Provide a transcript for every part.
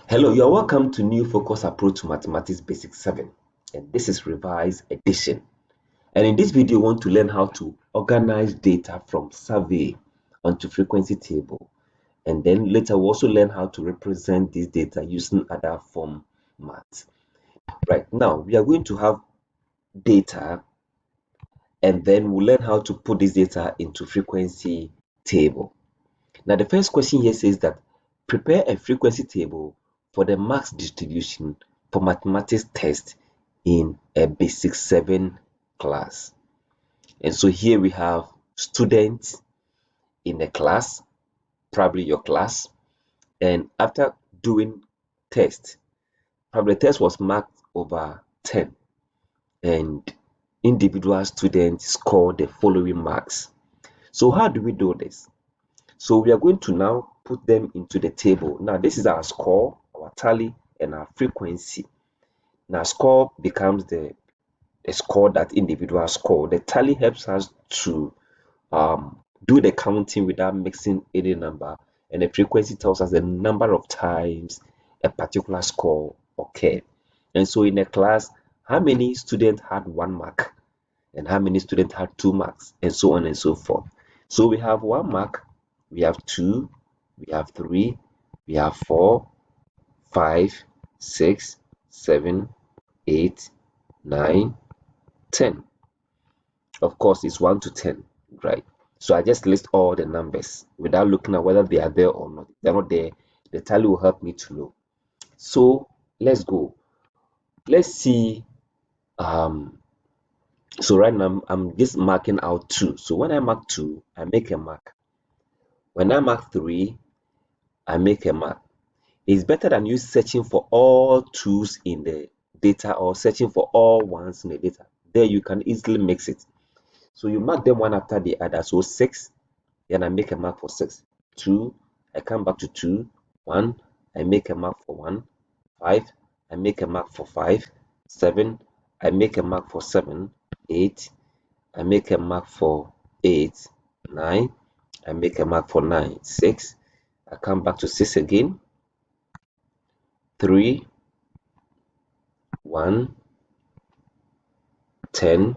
Hello, you're welcome to New Focus Approach to Mathematics Basic 7, and this is revised edition. And in this video, we want to learn how to organize data from survey onto frequency table, and then later we'll also learn how to represent this data using other formats. Right now, we are going to have data, and then we'll learn how to put this data into frequency table. Now, the first question here says that prepare a frequency table for the marks distribution for mathematics test in a basic 7 class. And so here we have students in a class, probably your class, and after doing test, probably the test was marked over 10, and individual students scored the following marks. So how do we do this? So we are going to now put them into the table. Now this is our score, our tally, and our frequency. Now score becomes the score that individual score. The tally helps us to do the counting without mixing any number, and the frequency tells us the number of times a particular score occurred. And so in a class, how many students had 1 mark and how many students had 2 marks, and so on and so forth. So we have 1 mark, we have 2, we have 3, we have 4, 5, 6, 7, 8, 9, 10. Of course, it's 1 to 10, right? So I just list all the numbers without looking at whether they are there or not. If they're not there, the tally will help me to know. So let's go. Let's see. So right now I'm just marking out 2. So when I mark 2, I make a mark. When I mark 3, I make a mark. It's better than you searching for all 2s in the data or searching for all 1s in the data. There you can easily mix it. So you mark them one after the other. So 6, then I make a mark for 6. 2, I come back to 2. 1, I make a mark for 1. 5, I make a mark for 5. 7, I make a mark for 7. 8, I make a mark for 8. 9, I make a mark for 9. 6, I come back to 6 again. 3, 1, 10,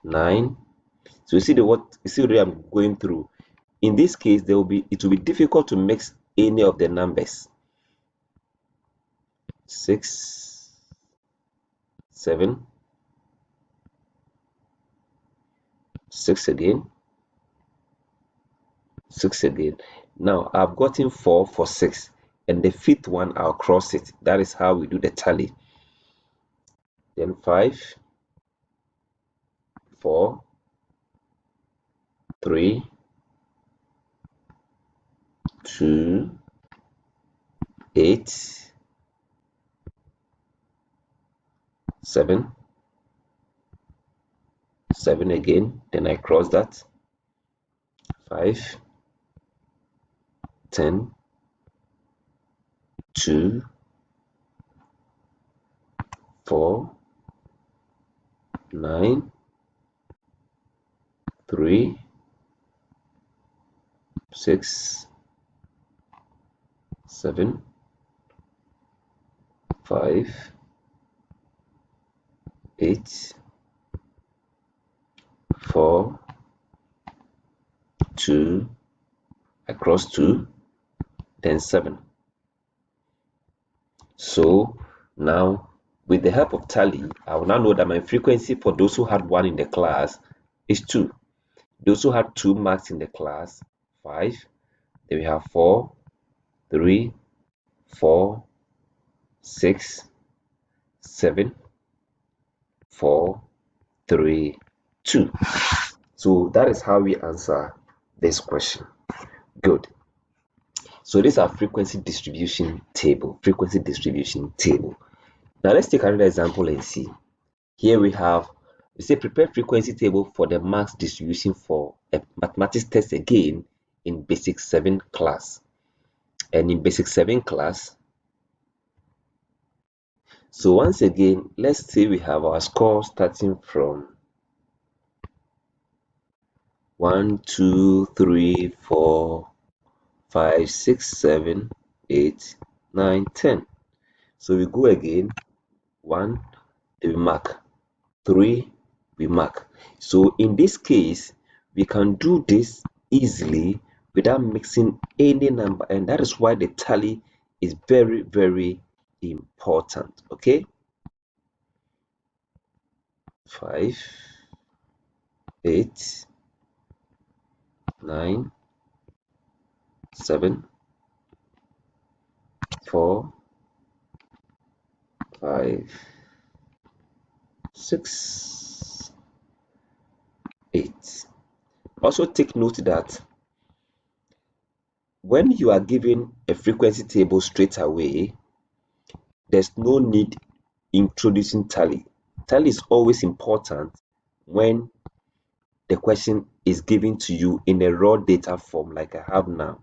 9. So you see what I'm going through. In this case, it will be difficult to mix any of the numbers. 6, 7, 6 again, 6 again. Now I've gotten 4 for 6, and the 5th one I'll cross it. That is how we do the tally. Then 5, 4, 3, 2, 8, 7, 7 again. Then I cross that. 5, 10, 2, 4, 9, 3, 6, 7, 5, 8, 4, 2, I cross 2, then 7. So now with the help of tally, I will now know that my frequency for those who had 1 in the class is 2. Those who had 2 marks in the class, 5. Then we have 4, 3, 4, 6, 7, 4, 3, 2. So that is how we answer this question. Good. So this is our frequency distribution table. Frequency distribution table. Now let's take another example and see. Here we say prepare frequency table for the marks distribution for a mathematics test again in basic 7 class. And in basic 7 class, so once again, let's say we have our score starting from 1, 2, 3, 4, 5, 6, 7, 8, 9, 10. So we go again. 1, we mark. 3, we mark. So in this case, we can do this easily without mixing any number, and that is why the tally is very, very important. Okay, 5, 8, 9, 7, 4, 5, 6, 8. Also take note that when you are given a frequency table straight away, there's no need introducing tally. Tally is always important when the question is given to you in a raw data form like I have now.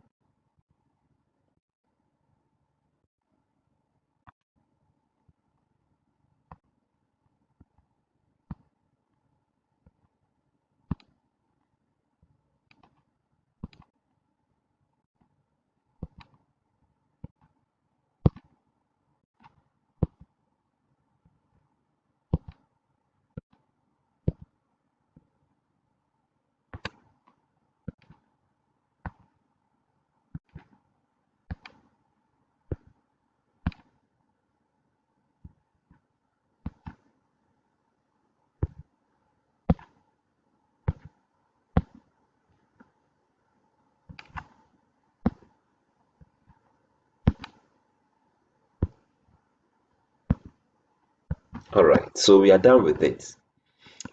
All right, so we are done with it.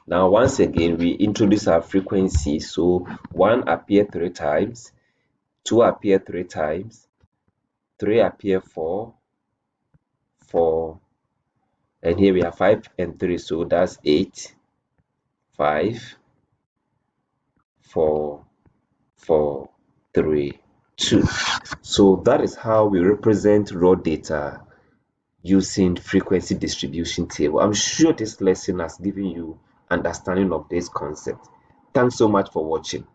Now, once again, we introduce our frequency. So 1 appear 3 times, 2 appear 3 times, 3 appear 4, 4, and here we have 5 and 3, so that's 8, 5, 4, 4, 3, 2. So that is how we represent raw data using frequency distribution table. I'm sure this lesson has given you understanding of this concept. Thanks so much for watching.